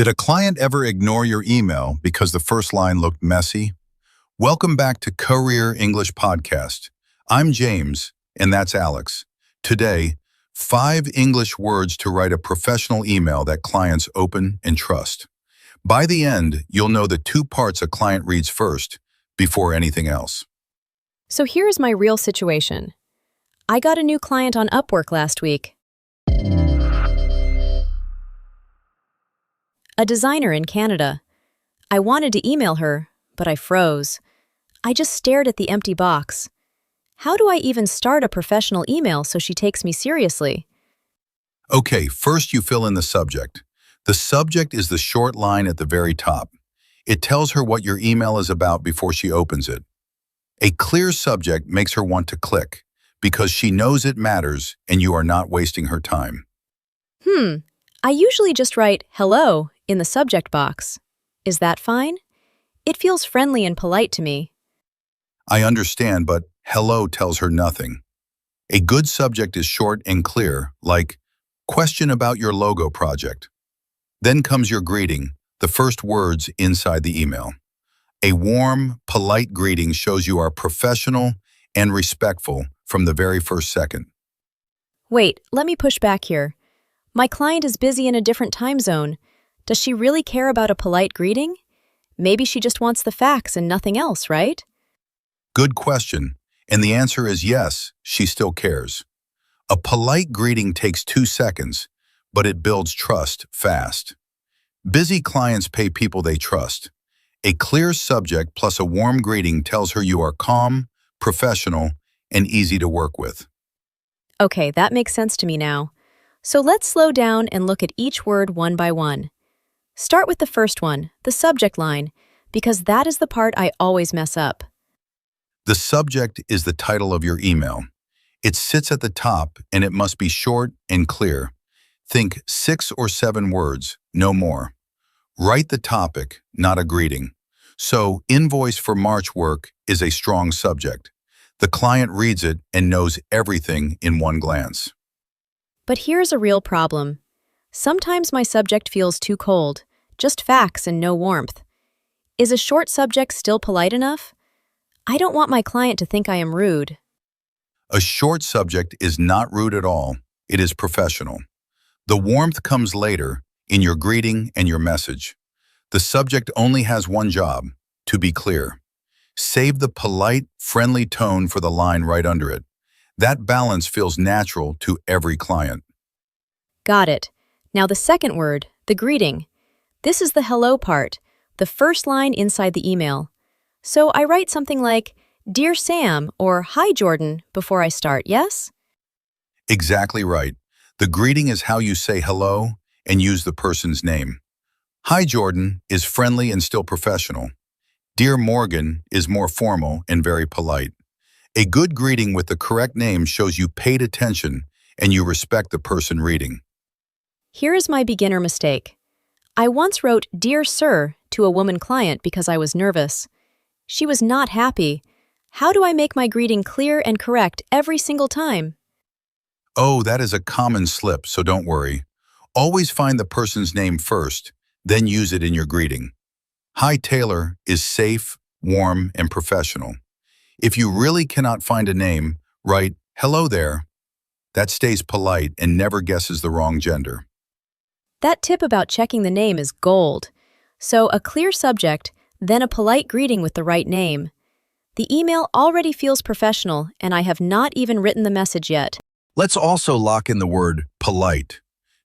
Did a client ever ignore your email because the first line looked messy? Welcome back to Career English Podcast. I'm James, and that's Alex. Today, 5 English words to write a professional email that clients open and trust. By the end, you'll know the 2 parts a client reads first before anything else. So here's my real situation. I got a new client on Upwork last week. A designer in Canada. I wanted to email her, but I froze. I just stared at the empty box. How do I even start a professional email so she takes me seriously? Okay, first you fill in the subject. The subject is the short line at the very top. It tells her what your email is about before she opens it. A clear subject makes her want to click because she knows it matters and you are not wasting her time. I usually just write hello in the subject box. Is that fine? It feels friendly and polite to me. I understand, but hello tells her nothing. A good subject is short and clear, like, question about your logo project. Then comes your greeting, the first words inside the email. A warm, polite greeting shows you are professional and respectful from the very first second. Wait, let me push back here. My client is busy in a different time zone. Does she really care about a polite greeting? Maybe she just wants the facts and nothing else, right? Good question, and the answer is yes, she still cares. A polite greeting takes 2 seconds, but it builds trust fast. Busy clients pay people they trust. A clear subject plus a warm greeting tells her you are calm, professional, and easy to work with. Okay, that makes sense to me now. So let's slow down and look at each word one by one. Start with the first one, the subject line, because that is the part I always mess up. The subject is the title of your email. It sits at the top and it must be short and clear. Think 6 or 7 words, no more. Write the topic, not a greeting. So, invoice for March work is a strong subject. The client reads it and knows everything in one glance. But here's a real problem. Sometimes my subject feels too cold, just facts and no warmth. Is a short subject still polite enough? I don't want my client to think I am rude. A short subject is not rude at all. It is professional. The warmth comes later in your greeting and your message. The subject only has one job, to be clear. Save the polite, friendly tone for the line right under it. That balance feels natural to every client. Got it. Now the second word, the greeting. This is the hello part, the first line inside the email. So I write something like, Dear Sam, or Hi Jordan, before I start, yes? Exactly right. The greeting is how you say hello and use the person's name. Hi Jordan is friendly and still professional. Dear Morgan is more formal and very polite. A good greeting with the correct name shows you paid attention and you respect the person reading. Here is my beginner mistake. I once wrote Dear Sir to a woman client because I was nervous. She was not happy. How do I make my greeting clear and correct every single time? Oh, that is a common slip, so don't worry. Always find the person's name first, then use it in your greeting. Hi Taylor is safe, warm, and professional. If you really cannot find a name, write, Hello there. That stays polite and never guesses the wrong gender. That tip about checking the name is gold. So a clear subject, then a polite greeting with the right name. The email already feels professional, and I have not even written the message yet. Let's also lock in the word polite.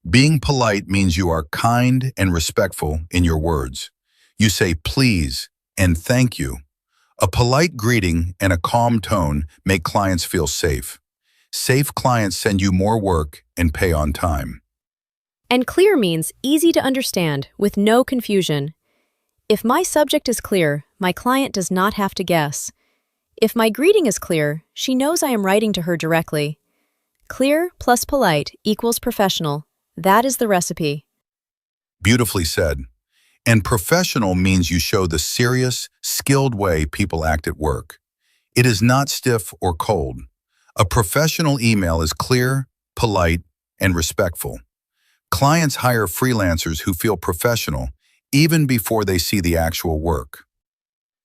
Being polite means you are kind and respectful in your words. You say please and thank you. A polite greeting and a calm tone make clients feel safe. Safe clients send you more work and pay on time. And clear means easy to understand, with no confusion. If my subject is clear, my client does not have to guess. If my greeting is clear, she knows I am writing to her directly. Clear plus polite equals professional. That is the recipe. Beautifully said. And professional means you show the serious, skilled way people act at work. It is not stiff or cold. A professional email is clear, polite, and respectful. Clients hire freelancers who feel professional even before they see the actual work.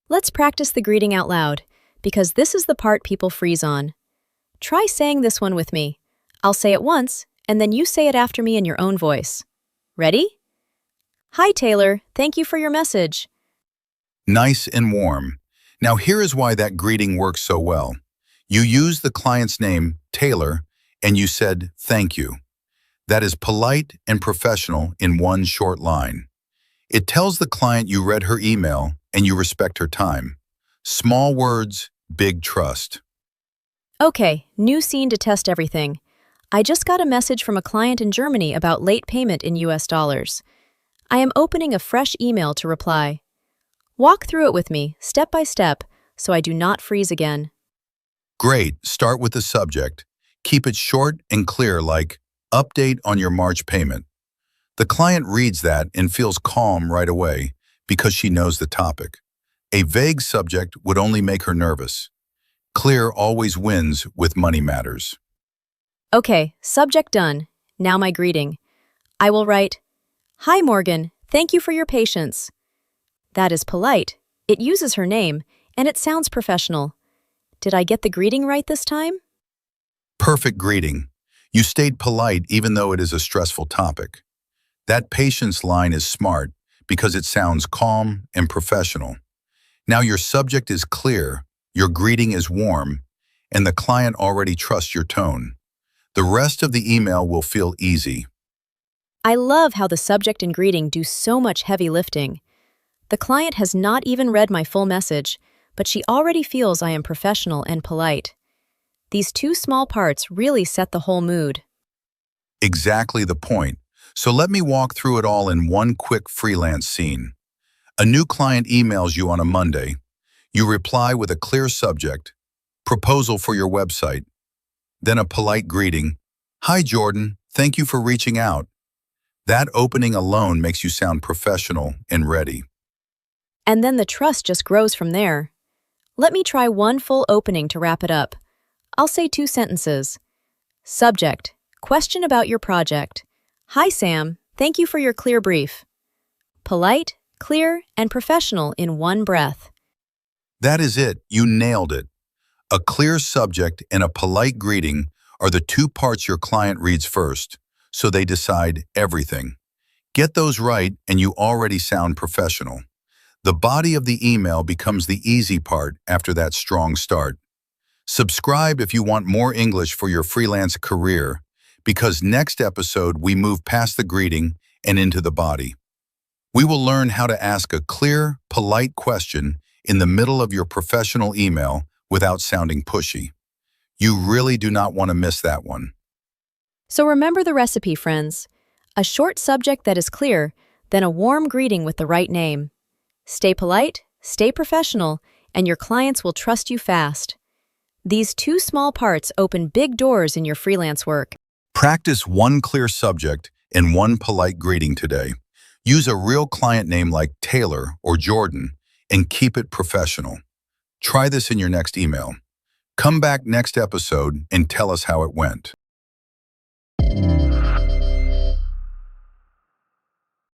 Let's practice the greeting out loud, because this is the part people freeze on. Try saying this one with me. I'll say it once, and then you say it after me in your own voice. Ready? Hi, Taylor. Thank you for your message. Nice and warm. Now here is why that greeting works so well. You used the client's name, Taylor, and you said thank you. That is polite and professional in one short line. It tells the client you read her email and you respect her time. Small words, big trust. Okay, new scene to test everything. I just got a message from a client in Germany about late payment in US dollars. I am opening a fresh email to reply. Walk through it with me, step by step, so I do not freeze again. Great, start with the subject. Keep it short and clear like, update on your March payment. The client reads that and feels calm right away because she knows the topic. A vague subject would only make her nervous. Clear always wins with money matters. Okay, subject done. Now my greeting. I will write, Hi Morgan, thank you for your patience. That is polite. It uses her name, and it sounds professional. Did I get the greeting right this time? Perfect greeting. You stayed polite even though it is a stressful topic. That patience line is smart because it sounds calm and professional. Now your subject is clear, your greeting is warm, and the client already trusts your tone. The rest of the email will feel easy. I love how the subject and greeting do so much heavy lifting. The client has not even read my full message, but she already feels I am professional and polite. These two small parts really set the whole mood. Exactly the point. So let me walk through it all in one quick freelance scene. A new client emails you on a Monday. You reply with a clear subject, proposal for your website, then a polite greeting. Hi, Jordan. Thank you for reaching out. That opening alone makes you sound professional and ready. And then the trust just grows from there. Let me try one full opening to wrap it up. I'll say 2 sentences. Subject, question about your project. Hi, Sam. Thank you for your clear brief. Polite, clear, and professional in one breath. That is it. You nailed it. A clear subject and a polite greeting are the 2 parts your client reads first, so they decide everything. Get those right and you already sound professional. The body of the email becomes the easy part after that strong start. Subscribe if you want more English for your freelance career, because next episode we move past the greeting and into the body. We will learn how to ask a clear, polite question in the middle of your professional email without sounding pushy. You really do not want to miss that one. So remember the recipe, friends. A short subject that is clear, then a warm greeting with the right name. Stay polite, stay professional, and your clients will trust you fast. These 2 small parts open big doors in your freelance work. Practice one clear subject and one polite greeting today. Use a real client name like Taylor or Jordan and keep it professional. Try this in your next email. Come back next episode and tell us how it went.